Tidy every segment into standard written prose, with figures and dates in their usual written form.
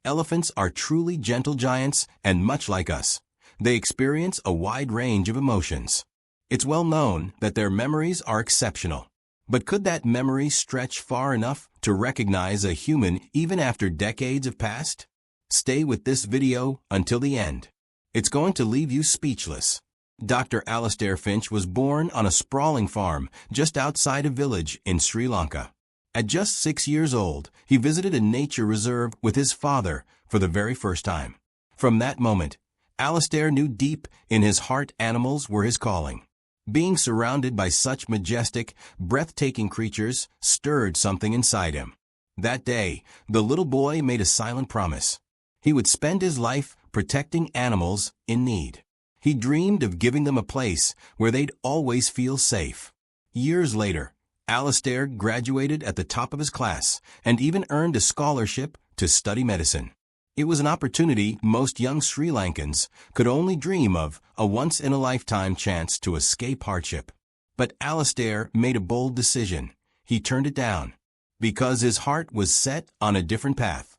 elephants are truly gentle giants and much like us. They experience a wide range of emotions. It's well known that their memories are exceptional. But could that memory stretch far enough to recognize a human even after decades have passed? Stay with this video until the end. It's going to leave you speechless. Dr. Alastair Finch was born on a sprawling farm just outside a village in Sri Lanka. At just 6 years old, he visited a nature reserve with his father for the very first time. From that moment, Alastair knew deep in his heart animals were his calling. Being surrounded by such majestic, breathtaking creatures stirred something inside him. That day, the little boy made a silent promise. He would spend his life protecting animals in need. He dreamed of giving them a place where they'd always feel safe. Years later, Alastair graduated at the top of his class and even earned a scholarship to study medicine. It was an opportunity most young Sri Lankans could only dream of, a once-in-a-lifetime chance to escape hardship. But Alastair made a bold decision. He turned it down because his heart was set on a different path.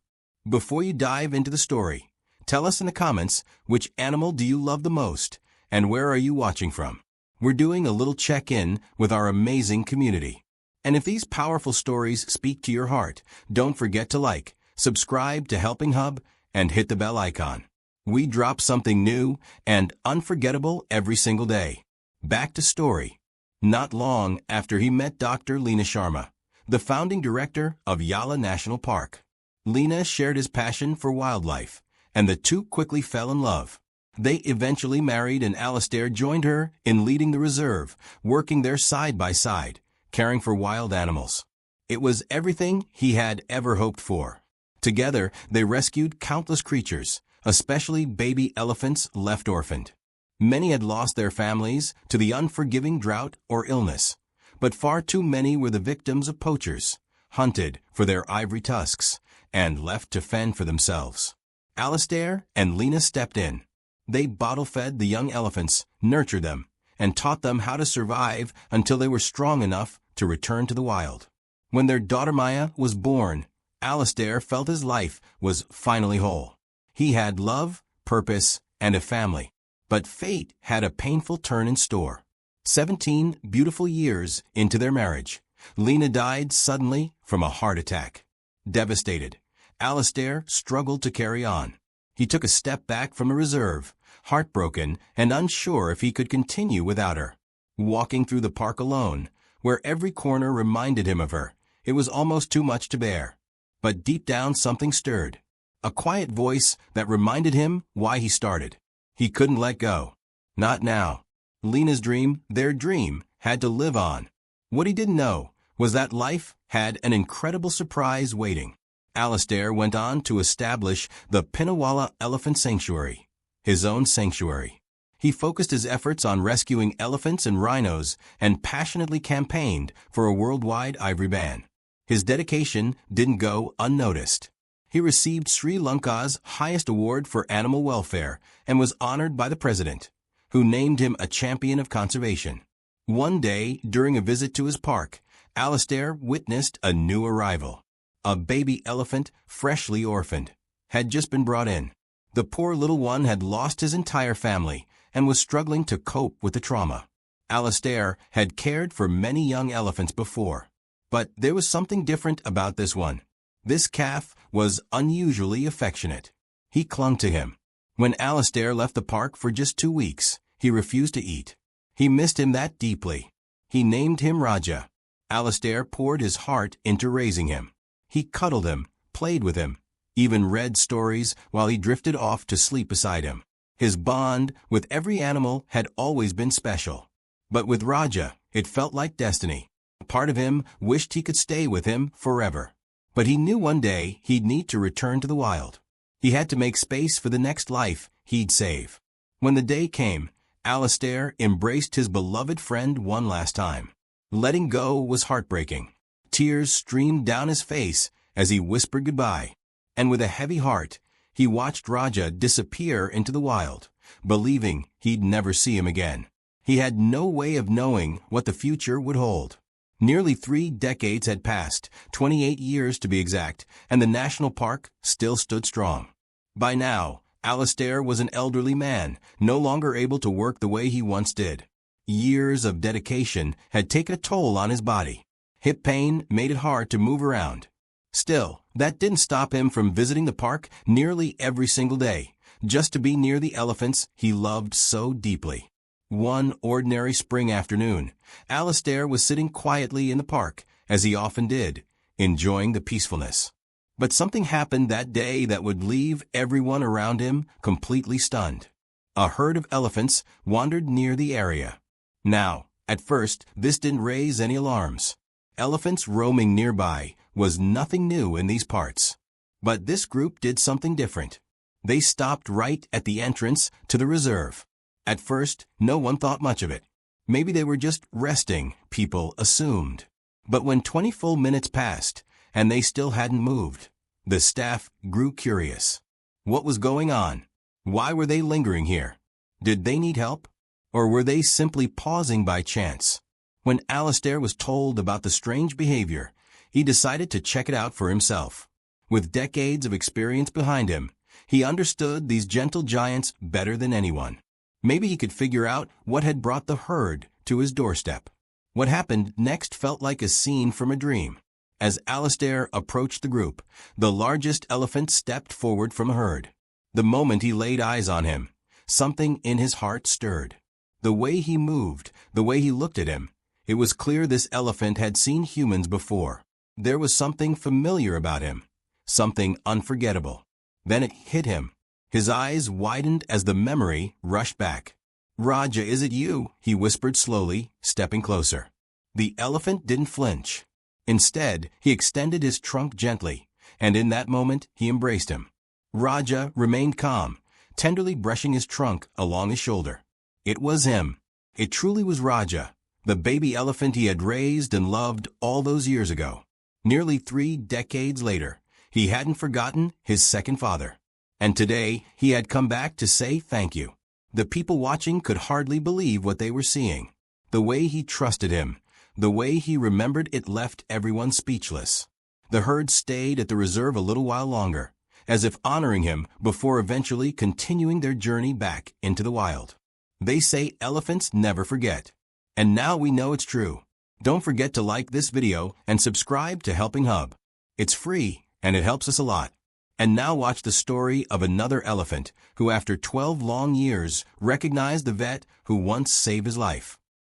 Before you dive into the story, tell us in the comments which animal do you love the most and where are you watching from. We're doing a little check-in with our amazing community. And if these powerful stories speak to your heart, don't forget to like, subscribe to Helping Hub, and hit the bell icon. We drop something new and unforgettable every single day. Back to story. Not long after he met Dr. Leena Sharma, the founding director of Yala National Park. Leena shared his passion for wildlife, and the two quickly fell in love. They eventually married and Alastair joined her in leading the reserve, working there side by side, caring for wild animals. It was everything he had ever hoped for. Together, they rescued countless creatures, especially baby elephants left orphaned. Many had lost their families to the unforgiving drought or illness, but far too many were the victims of poachers, hunted for their ivory tusks, and left to fend for themselves. Alastair and Leena stepped in. They bottle-fed the young elephants, nurtured them, and taught them how to survive until they were strong enough to return to the wild. When their daughter Maya was born, Alastair felt his life was finally whole. He had love, purpose, and a family. But fate had a painful turn in store. 17 beautiful years into their marriage, Leena died suddenly from a heart attack. Devastated, Alastair struggled to carry on. He took a step back from the reserve, heartbroken and unsure if he could continue without her. Walking through the park alone, where every corner reminded him of her, it was almost too much to bear. But deep down something stirred. A quiet voice that reminded him why he started. He couldn't let go. Not now. Leena's dream, their dream, had to live on. What he didn't know was that life had an incredible surprise waiting. Alastair went on to establish the Pinnawala Elephant Sanctuary, his own sanctuary. He focused his efforts on rescuing elephants and rhinos and passionately campaigned for a worldwide ivory ban. His dedication didn't go unnoticed. He received Sri Lanka's highest award for animal welfare and was honored by the president, who named him a champion of conservation. One day, during a visit to his park, Alastair witnessed a new arrival. A baby elephant, freshly orphaned, had just been brought in. The poor little one had lost his entire family and was struggling to cope with the trauma. Alastair had cared for many young elephants before, but there was something different about this one. This calf was unusually affectionate. He clung to him. When Alastair left the park for just 2 weeks, he refused to eat. He missed him that deeply. He named him Raja. Alastair poured his heart into raising him. He cuddled him, played with him, even read stories while he drifted off to sleep beside him. His bond with every animal had always been special. But with Raja, it felt like destiny. A part of him wished he could stay with him forever. But he knew one day he'd need to return to the wild. He had to make space for the next life he'd save. When the day came, Alastair embraced his beloved friend one last time. Letting go was heartbreaking. Tears streamed down his face as he whispered goodbye. And with a heavy heart, he watched Raja disappear into the wild, believing he'd never see him again. He had no way of knowing what the future would hold. Nearly 3 decades had passed, 28 years to be exact, and the national park still stood strong. By now, Alastair was an elderly man, no longer able to work the way he once did. Years of dedication had taken a toll on his body. Hip pain made it hard to move around. Still, that didn't stop him from visiting the park nearly every single day, just to be near the elephants he loved so deeply. One ordinary spring afternoon, Alastair was sitting quietly in the park, as he often did, enjoying the peacefulness. But something happened that day that would leave everyone around him completely stunned. A herd of elephants wandered near the area. Now, at first, this didn't raise any alarms. Elephants roaming nearby was nothing new in these parts. But this group did something different. They stopped right at the entrance to the reserve. At first, no one thought much of it. Maybe they were just resting, people assumed. But when 20 full minutes passed, and they still hadn't moved, the staff grew curious. What was going on? Why were they lingering here? Did they need help? Or were they simply pausing by chance? When Alastair was told about the strange behavior, he decided to check it out for himself. With decades of experience behind him, he understood these gentle giants better than anyone. Maybe he could figure out what had brought the herd to his doorstep. What happened next felt like a scene from a dream. As Alastair approached the group, the largest elephant stepped forward from the herd. The moment he laid eyes on him, something in his heart stirred. The way he moved, the way he looked at him, it was clear this elephant had seen humans before. There was something familiar about him, something unforgettable. Then it hit him. His eyes widened as the memory rushed back. "Raja, is it you?" he whispered slowly, stepping closer. The elephant didn't flinch. Instead, he extended his trunk gently, and in that moment he embraced him. Raja remained calm, tenderly brushing his trunk along his shoulder. It was him. It truly was Raja, the baby elephant he had raised and loved all those years ago. Nearly 3 decades later, he hadn't forgotten his second father. And today, he had come back to say thank you. The people watching could hardly believe what they were seeing. The way he trusted him, the way he remembered it left everyone speechless. The herd stayed at the reserve a little while longer, as if honoring him before eventually continuing their journey back into the wild. They say elephants never forget. And now we know it's true. Don't forget to like this video and subscribe to Helping Hub. It's free, and it helps us a lot. And now watch the story of another elephant who after 12 long years recognized the vet who once saved his life.